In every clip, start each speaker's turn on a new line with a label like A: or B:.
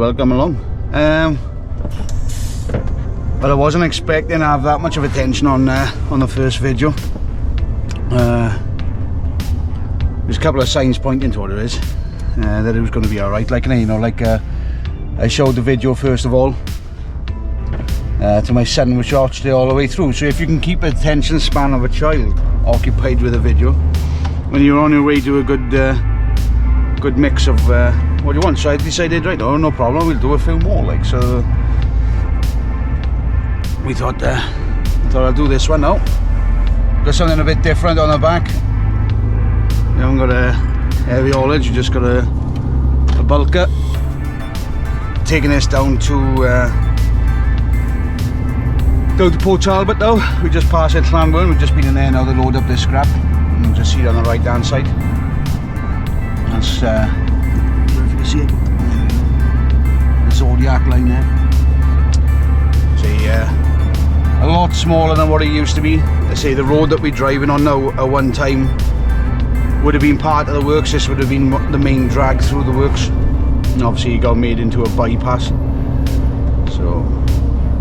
A: welcome along. But I wasn't expecting to have that much of attention on the first video. There's a couple of signs pointing to what it is, that it was going to be alright, like, you know, like I showed the video first of all to my son, which watched it all the way through. So if you can keep the attention span of a child occupied with a video when you're on your way to a good mix of what you want, so I decided, right, no problem, we'll do a few more, like, so we thought I'll do this one now. Got something a bit different on the back. You haven't got a heavy haulage, you just got a bulker. Taking this down to Port Talbot now. We just passed Matlin, we've just been in there now to load up this scrap. And you can just see it on the right hand side. That's I don't know if you can see it. The Zodiac line there. See, a lot smaller than what it used to be. They say the road that we're driving on now at one time would have been part of the works. This would have been the main drag through the works, and obviously it got made into a bypass. So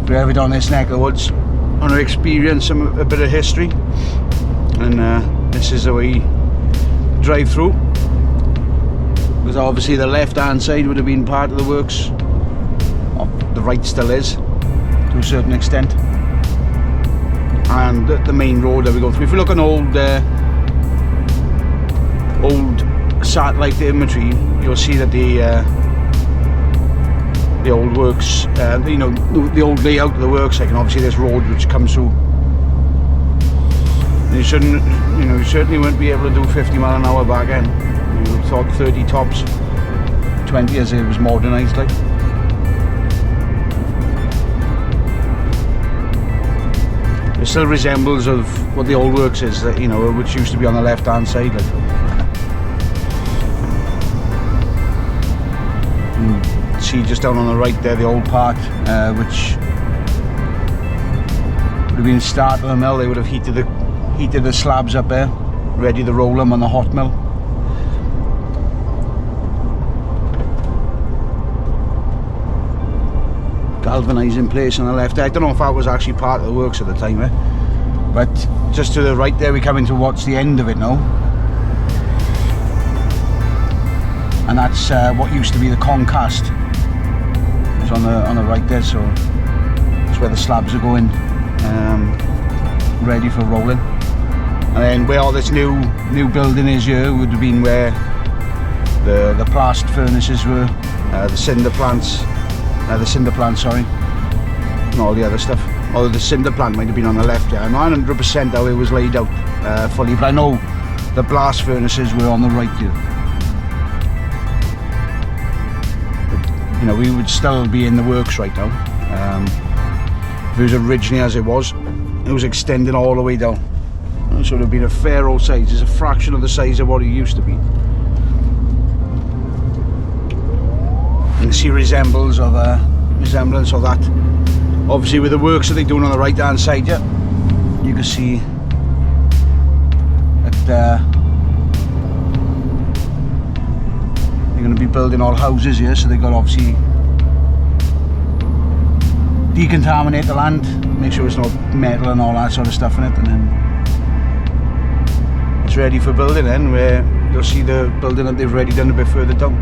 A: if we ever done this neck of the woods, want to experience a bit of history, and this is the way we drive through, because obviously the left hand side would have been part of the works. The right still is to a certain extent, and the main road that we go through. If you look at old satellite imagery, you'll see that the old works, you know, the old layout of the works, like, and obviously this road which comes through. And you certainly won't be able to do 50 mile an hour back then. You thought 30 tops, 20 as it was modernised, like. It still resembles of what the old works is, that, you know, which used to be on the left hand side, like. See just down on the right there the old part, which would have been the start of the mill. They would have heated the slabs up there, ready to roll them on the hot mill. Galvanised in place on the left there. I don't know if that was actually part of the works at the time, but just to the right there we come into what's the end of it now, and that's what used to be the concast. It's on the right there, so that's where the slabs are going, ready for rolling. And then where all this new building is here would have been where the blast furnaces were, the cinder plants, sorry, and all the other stuff. Although the cinder plant might have been on the left there. I'm not 100% how it was laid out fully, but I know the blast furnaces were on the right here. You know, we would still be in the works right now. If it was originally as it was extending all the way down. So it would have been a fair old size. It's a fraction of the size of what it used to be. You can see resemblance of that. Obviously with the works that they're doing on the right hand side, yeah, you can see that going to be building all houses here, so they've got to obviously decontaminate the land, make sure it's not metal and all that sort of stuff in it, and then it's ready for building. Then where you'll see the building that they've already done a bit further down.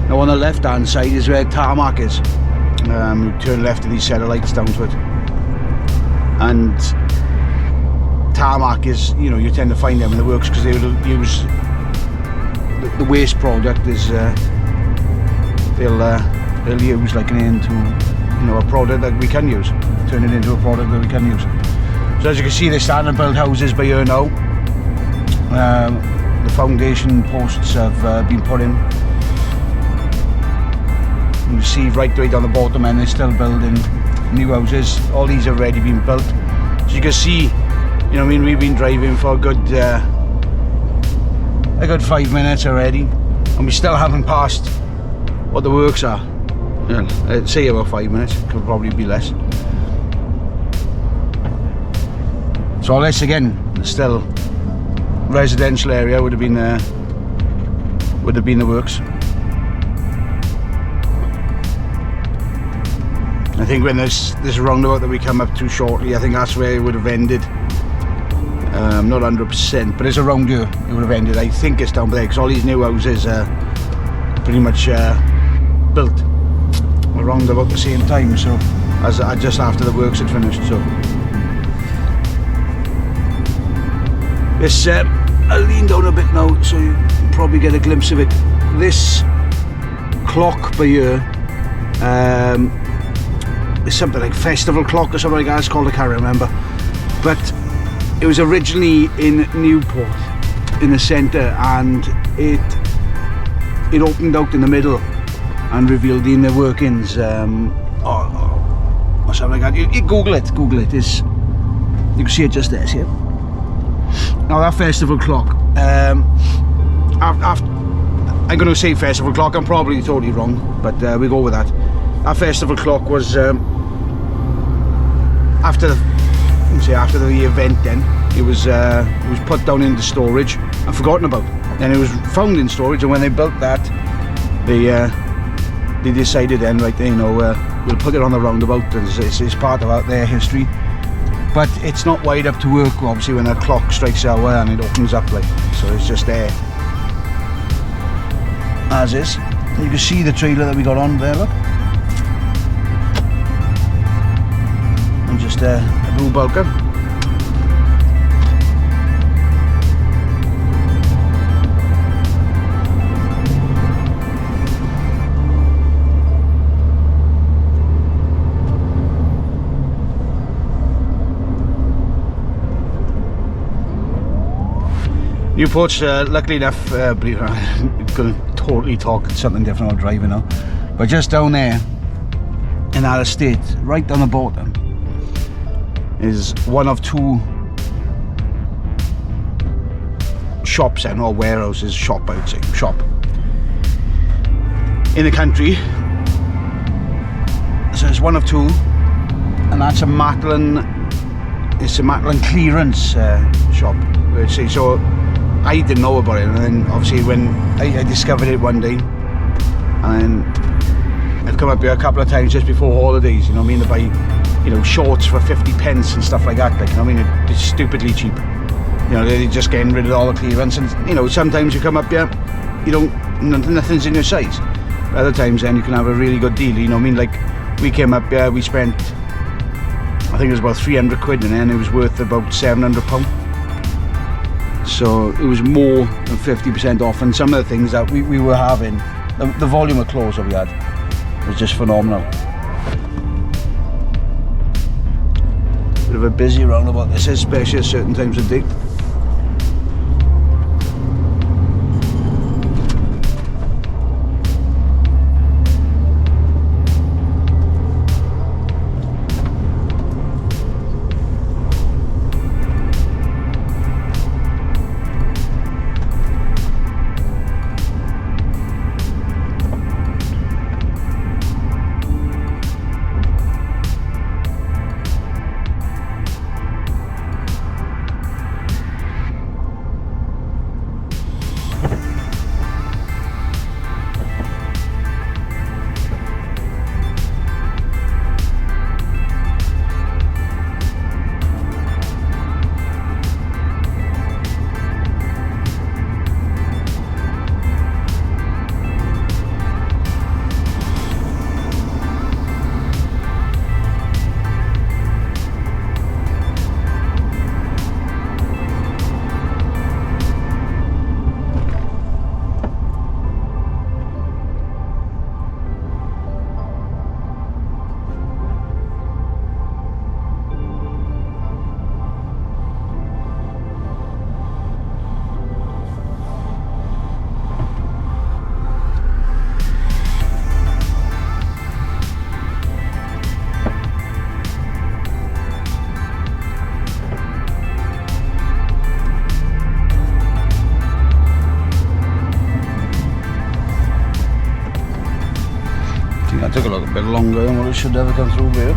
A: Now on the left hand side is where tarmac is. You turn left of these set of lights down to it, and tarmac is, you know, you tend to find them in the works because they would use the waste product is they'll use like into, you know, a product that we can use, turn it into a product that we can use. So as you can see, they're starting to build houses by here now. The foundation posts have been put in. You can see right down the bottom, and they're still building new houses. All these have already been built. So you can see, you know, I mean, we've been driving for a good 5 minutes already, and we still haven't passed what the works are. Yeah, I'd say about 5 minutes, it could probably be less. So all this again, still residential area would have been the I think when this roundabout that we come up to shortly, I think that's where it would have ended. Not 100%, but it's around here it would have ended. I think it's down there because all these new houses are pretty much built around about the same time, so as just after the works had finished. So this I'll lean down a bit now so you can probably get a glimpse of it. This clock by here is something like festival clock or something like that it's called, I can't remember, but it was originally in Newport in the centre, and it opened out in the middle and revealed the inner workings or something like that. You Google it, it's, you can see it just there, see it? Now that festival clock, I'm going to say festival clock, I'm probably totally wrong, but we go with that. That festival clock was after the event. Then it was put down into storage and forgotten about. Then it was found in storage, and when they built that, they decided then, like, you know, we'll put it on the roundabout. It's part of their history. But it's not wired up to work, obviously, when a clock strikes the hour and it opens up, like, so it's just there as is. You can see the trailer that we got on there, look. And just a blue bulker. Newport's, luckily enough, believe it or not, I'm going to totally talk something different about driving now, but just down there in our estate, right down the bottom, is one of two shops, or warehouses, shop, I would say, shop, in the country. So it's one of two, and that's a Matlin, it's a Matlin clearance shop, I would say. So I didn't know about it, and then obviously when I discovered it one day, and I've come up here a couple of times just before holidays, you know what I mean, to buy, you know, shorts for 50 pence and stuff like that, like, you know what I mean, it's stupidly cheap. You know, they're just getting rid of all the clearance, and, you know, sometimes you come up here, you don't, nothing's in your size. Other times then you can have a really good deal, you know what I mean, like, we came up here, we spent, I think it was about 300 quid, and then it was worth about £700. So it was more than 50% off, and some of the things that we were having, the volume of clothes that we had was just phenomenal. Bit of a busy roundabout this is, especially at certain times of day. That took a little bit longer than what it should ever come through here.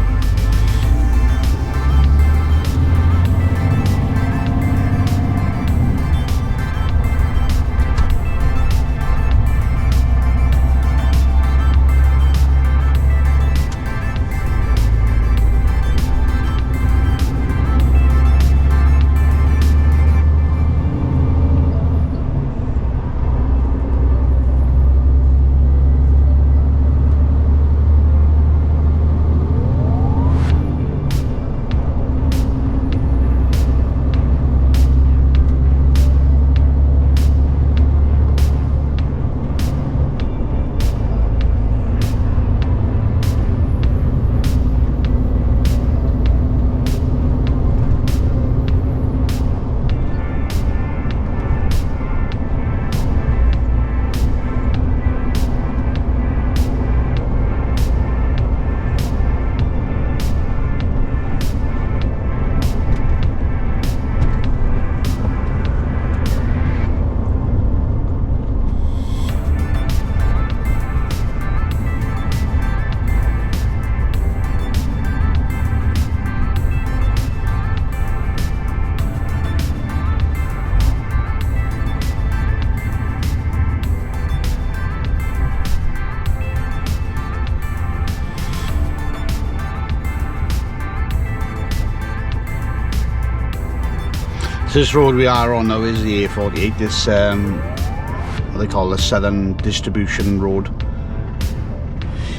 A: This road we are on now is the A48. This what they call the Southern Distribution Road.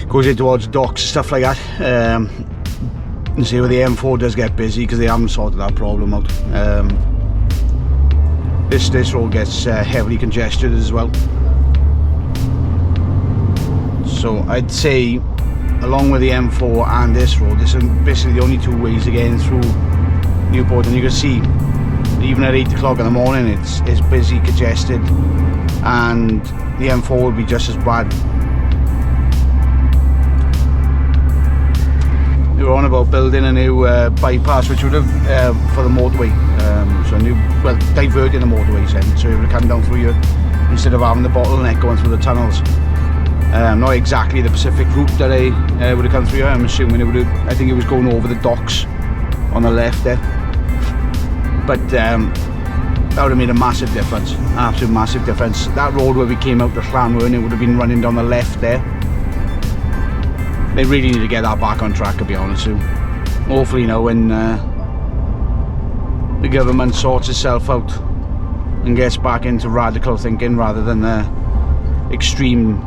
A: Goes in towards docks, stuff like that. You see where the M4 does get busy because they haven't sorted that problem out. This road gets heavily congested as well. So I'd say, along with the M4 and this road, this is basically the only two ways to get in through Newport. And you can see, even at 8 o'clock in the morning, it's busy, congested, and the M4 will be just as bad. They were on about building a new bypass, which would have for the motorway, so a new, well, diverting the motorways then, so it would come down through here instead of having the bottleneck going through the tunnels. Not exactly the Pacific route that I would have come through here. I'm assuming it would have, I think it was going over the docks on the left there, but that would have made a massive difference, absolute massive difference. That road where we came out to Llanwern, it would have been running down the left there. They really need to get that back on track, to be honest with you. Hopefully, you know, when the government sorts itself out and gets back into radical thinking rather than extreme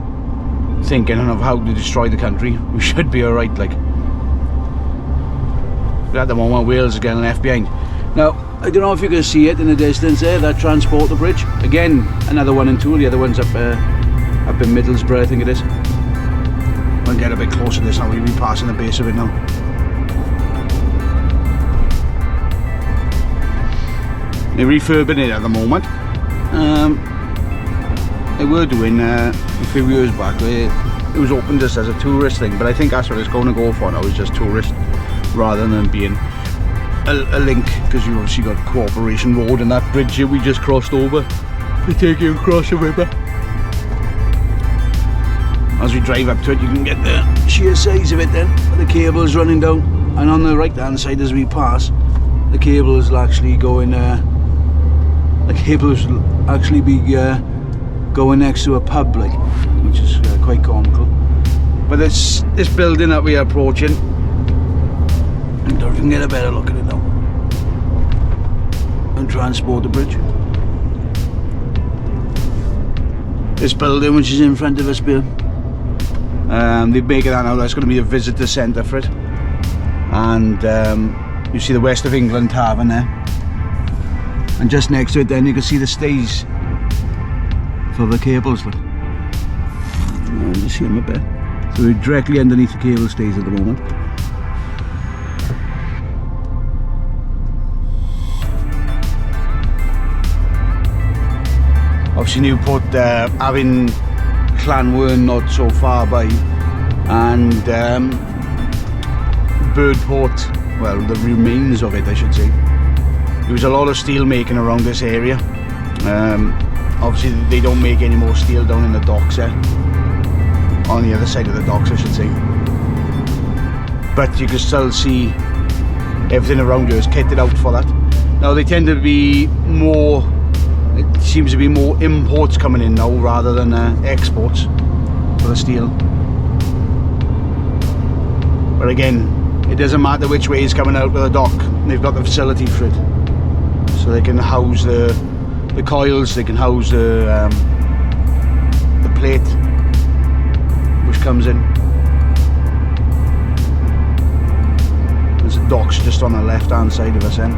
A: thinking of how to destroy the country, we should be alright, like. But at the moment, Wales is getting left behind. Now, I don't know if you can see it in the distance there, that Transporter Bridge. Again, another one and two, the other one's up in Middlesbrough, I think it is. I'll get a bit closer to this now, we'll be passing the base of it now. They're refurbing it at the moment. They were doing a few years back, it was open just as a tourist thing, but I think that's what it's going to go for now, is just tourist rather than being a link, because you obviously got Cooperation Road and that bridge here we just crossed over to take you across the river. As we drive up to it, you can get the sheer size of it then, the cable is running down, and on the right hand side as we pass, the cable is actually going, the cable will actually be going next to a pub, like, which is quite comical. But this building that we are approaching, I don't know if you can get a better look at it now, and Transporter Bridge. This building which is in front of us here, they're making that now, that's going to be a visitor centre for it. And you see the West of England Tavern there, and just next to it then you can see the stays for the cables. Look, you see them up there, so we're directly underneath the cable stays at the moment. Obviously Newport having Llanwern not so far by, and Birdport, well, the remains of it I should say. There was a lot of steel making around this area. Obviously they don't make any more steel down in the docks there, on the other side of the docks I should say, but you can still see everything around here is kitted out for that. Now they tend to be more, it seems to be more imports coming in now rather than exports for the steel. But again, it doesn't matter which way it's coming out with the dock, they've got the facility for it. So they can house the coils, they can house the plate which comes in. There's a docks just on the left hand side of us then.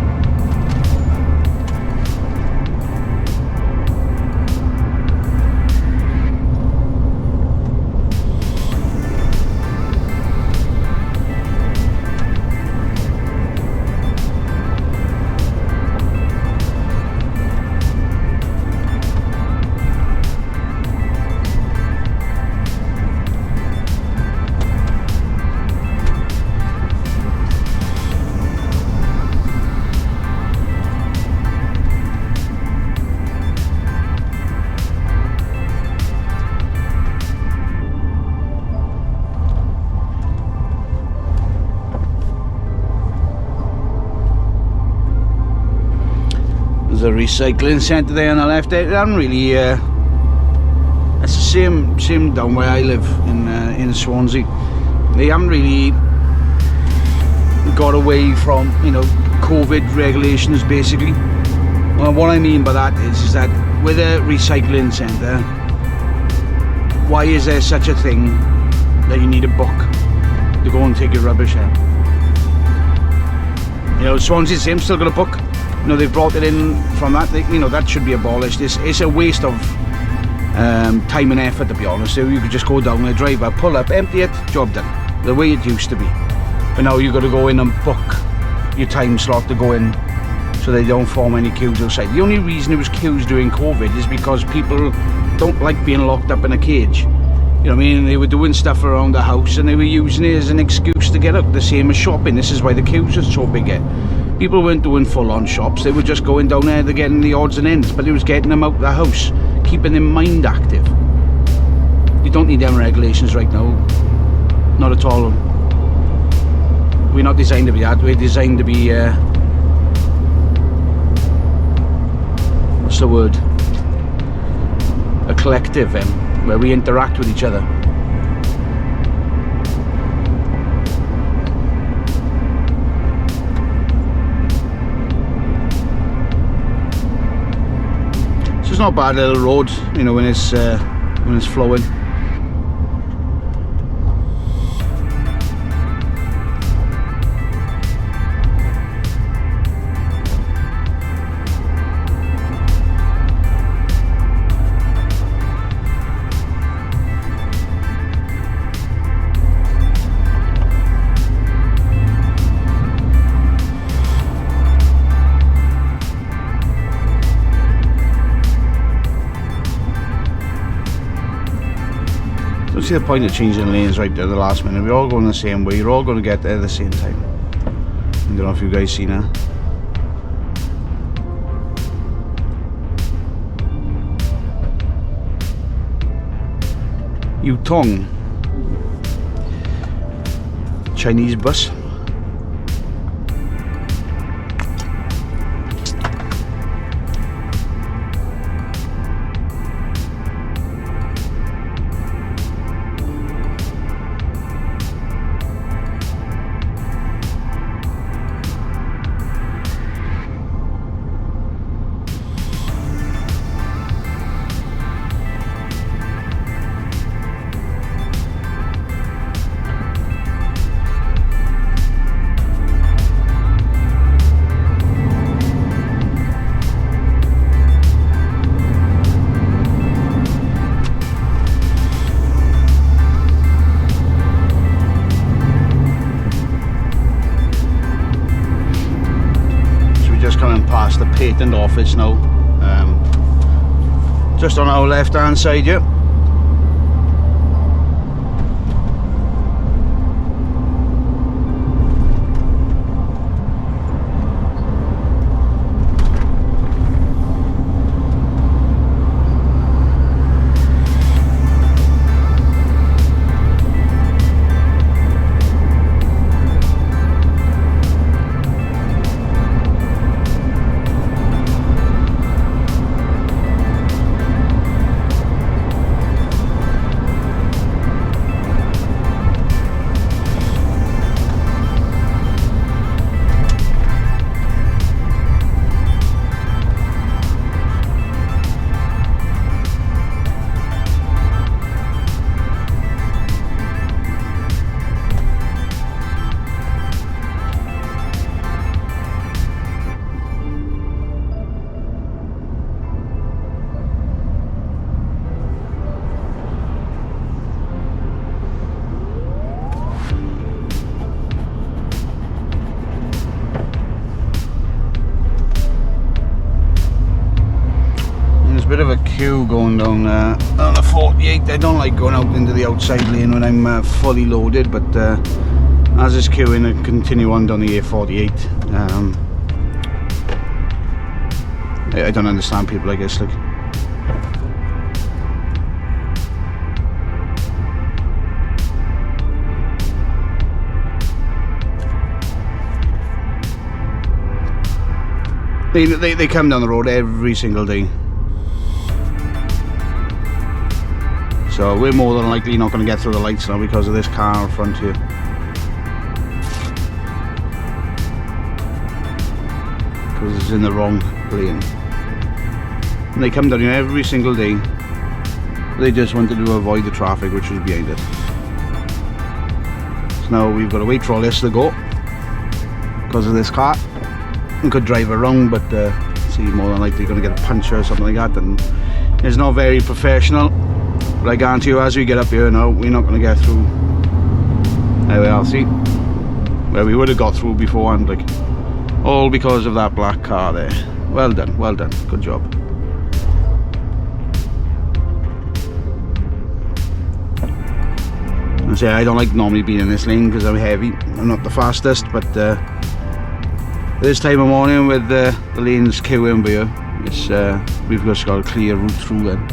A: A recycling centre there on the left. They haven't really it's the same down where I live in Swansea. They haven't really got away from, you know, COVID regulations basically. Well, what I mean by that is that with a recycling centre, why is there such a thing that you need a book to go and take your rubbish out? You know, Swansea Sim still got a book. You know, they've brought it in from that. You know, that should be abolished. It's a waste of time and effort, to be honest. So you could just go down the drive, pull up, empty it, job done. The way it used to be. But now you've got to go in and book your time slot to go in, so they don't form any queues outside. The only reason there was queues during COVID is because people don't like being locked up in a cage. You know what I mean? They were doing stuff around the house and they were using it as an excuse to get out. The same as shopping. This is why the queues are so big. People weren't doing full-on shops. They were just going down there to getting the odds and ends, but it was getting them out of the house, keeping their mind active. You don't need them regulations right now. Not at all. We're not designed to be that. We're designed to be what's the word? A collective, where we interact with each other. So it's not a bad little road, you know, when it's flowing. Don't see the point of changing lanes right there at the last minute. We're all going the same way. You're all going to get there at the same time. I don't know if you guys seen that. Yutong Chinese bus. Past the patent office now, just on our left hand side here. Bit of a queue going down there on the 48. I don't like going out into the outside lane when I'm fully loaded, but as it's queuing, I continue on down the A48. I don't understand people, I guess, like. They come down the road every single day. So we're more than likely not going to get through the lights now because of this car in front here. Because it's in the wrong lane. And they come down here every single day. They just wanted to avoid the traffic which was behind it. So now we've got to wait for all this to go because of this car. We could drive around, but see, more than likely going to get a puncture or something like that, and it's not very professional. But I guarantee you, as we get up here now, we're not going to get through. There we are, see, where we would have got through beforehand, like, all because of that black car there. Well done, good job. I say I don't like normally being in this lane because I'm heavy. I'm not the fastest, but this time of morning with the lanes queuing here, it's we've just got a clear route through then,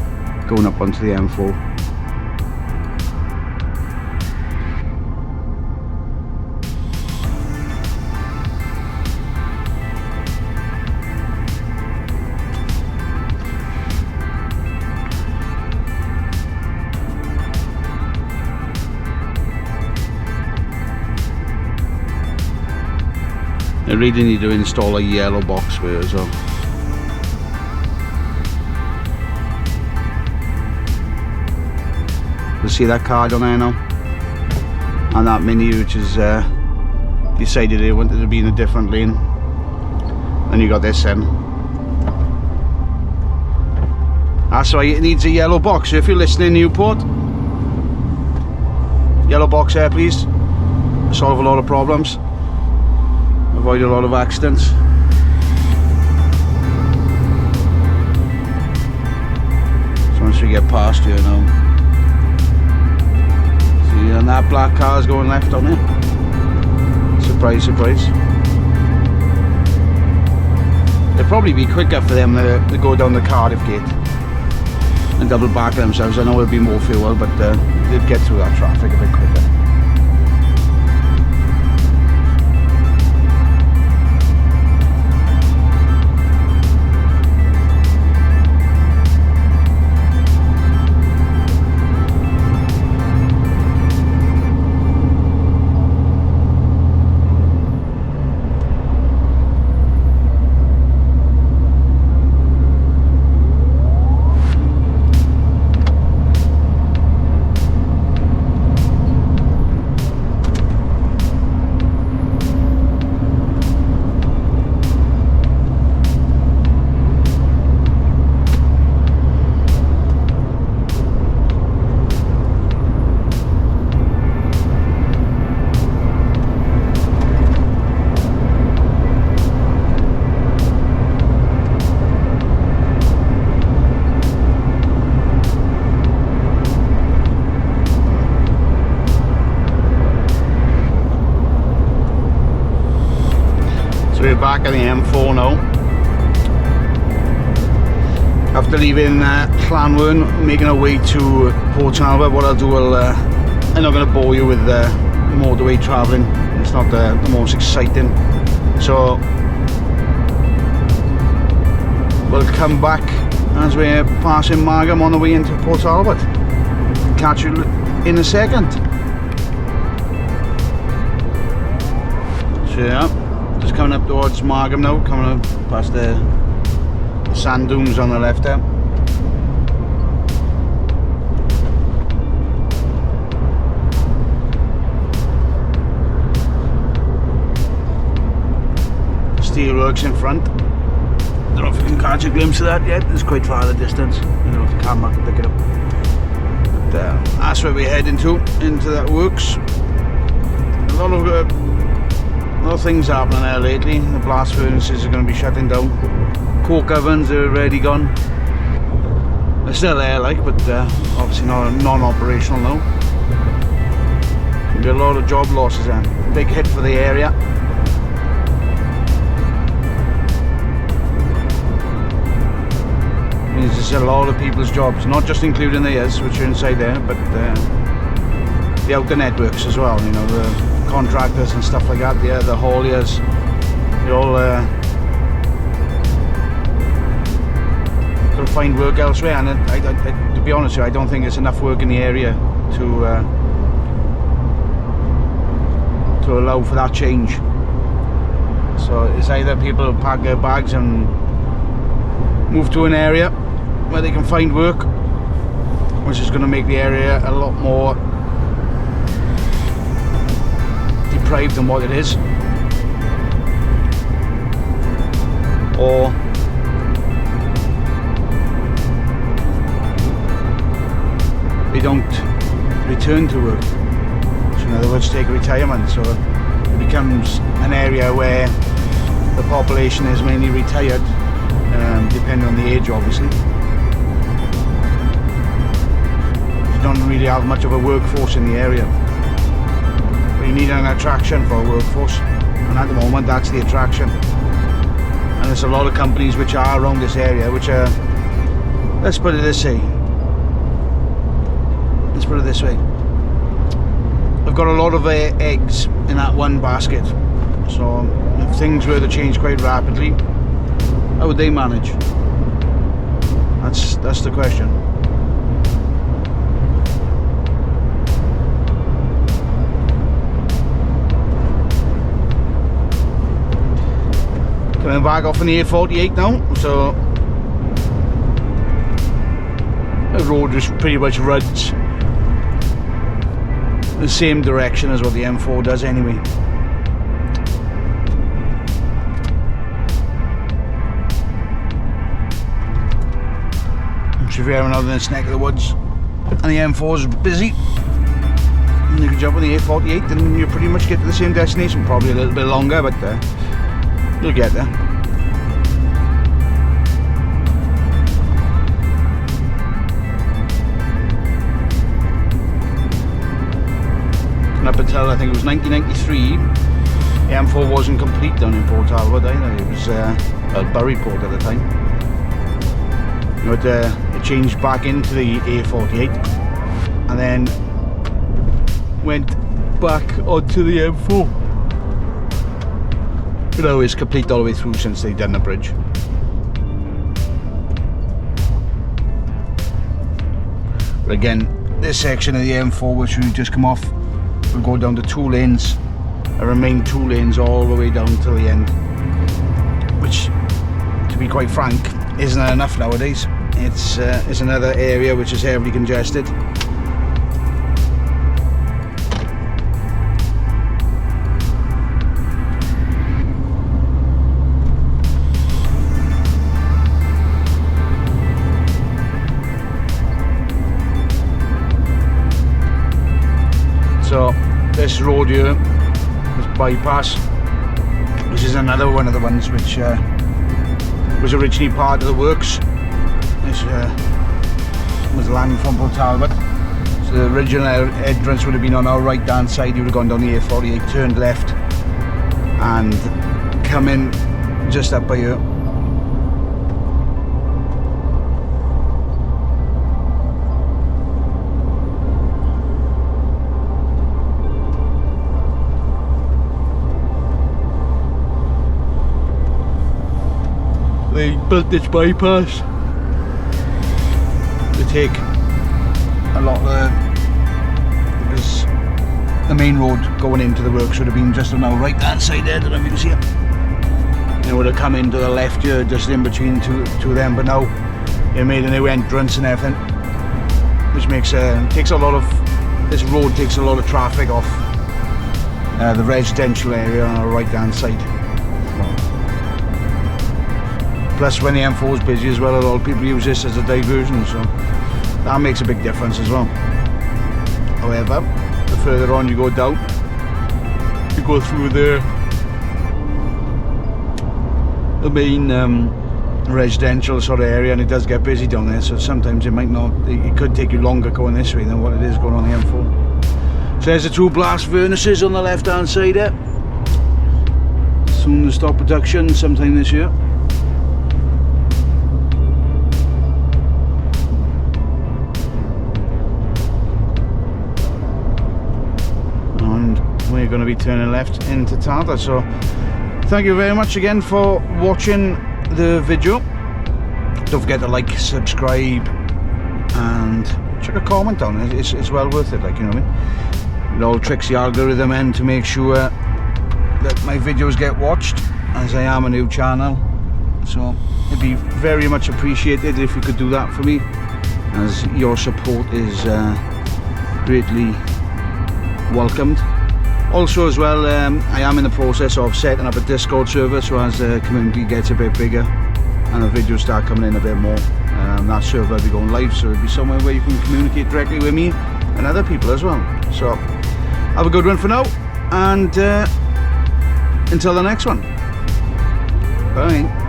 A: going up onto the M4. I really need to install a yellow box here as well. You see that car down there now? And that Mini which is decided they wanted to be in a different lane. Then you got this then. That's why it needs a yellow box. So if you're listening, Newport, yellow box there please. Solve a lot of problems. Avoid a lot of accidents. So once we get past here now, see, and that black car is going left on there. Surprise, surprise. It'll probably be quicker for them to go down the Cardiff gate and double back themselves. I know it'll be more fuel, but they'd get through that traffic a bit quicker. So we're back on the M4 now. After leaving Llanwern, making our way to Port Talbot, what I'll do, I'm not going to bore you with motorway travelling. It's not the most exciting. So we'll come back as we're passing Margam on the way into Port Talbot. Catch you in a second. So yeah, just coming up towards Margam now, coming up past the sand dunes on the left there. Steelworks in front. Don't know if you can catch a glimpse of that yet. It's quite far the distance. I don't know if the camera can pick it up. But that's where we're heading to, into that works. A lot of things happening there lately. The blast furnaces are going to be shutting down. Coke ovens are already gone. They're still there, like, but obviously not non-operational now. There'll be a lot of job losses then. Big hit for the area. Means there's a lot of people's jobs, not just including theirs, which are inside there, but the outer networks as well. You know, the contractors and stuff like that. Yeah, the hauliers. They all got to find work elsewhere. And to be honest with you, I don't think there's enough work in the area to allow for that change. So it's either people pack their bags and move to an area, where they can find work, which is going to make the area a lot more deprived than what it is. Or they don't return to work. So in other words, take retirement. So it becomes an area where the population is mainly retired, depending on the age, obviously. You don't really have much of a workforce in the area. But you need an attraction for a workforce, and at the moment that's the attraction. And there's a lot of companies which are around this area which are, let's put it this way, I've got a lot of eggs in that one basket. So if things were to change quite rapidly, how would they manage? That's the question. Coming back off on the A48 now, so the road just pretty much runs the same direction as what the M4 does anyway. So if you're out in this neck of the woods and the M4 is busy, and you can jump on the A48, then you pretty much get to the same destination. Probably a little bit longer, but you'll get there. And up until I think it was 1993, the M4 wasn't complete down in Port Talbot either. It was Bury Port at the time. You know, it changed back into the A48 and then went back onto the M4. You know, it's complete all the way through since they've done the bridge. But again, this section of the M4 which we've just come off will go down to 2 lanes and remain 2 lanes all the way down till the end, which, to be quite frank, isn't enough nowadays. It's another area which is heavily congested. So this road here, this bypass, this is another one of the ones which was originally part of the works. This was land from Port Talbot. So the original entrance would have been on our right hand side. You would have gone down the A48, turned left and come in just up by here. They built this bypass to take a lot of because the main road going into the works would have been just on our right hand side there. I don't know if you can see it. It would have come into the left here, just in between two of them, but now it made a new entrance and everything, which makes takes a lot of, this road takes a lot of traffic off the residential area on our right hand side. Plus when the M4 is busy as well, a lot of people use this as a diversion, so that makes a big difference as well. However, the further on you go down, you go through the main residential sort of area, and it does get busy down there, so sometimes it might not, it could take you longer going this way than what it is going on the M4. So there's the 2 blast furnaces on the left hand side there. Soon to stop production sometime this year. We're going to be turning left into Tata. So thank you very much again for watching the video. Don't forget to like, subscribe and chuck a comment down. It's well worth it, like, you know what I mean. It all tricks the algorithm in to make sure that my videos get watched, as I am a new channel. So It'd be very much appreciated if you could do that for me, as your support is greatly welcomed. Also as well, I am in the process of setting up a Discord server, so as the community gets a bit bigger and the videos start coming in a bit more, that server will be going live, so it'll be somewhere where you can communicate directly with me and other people as well. So have a good one for now, and until the next one, bye.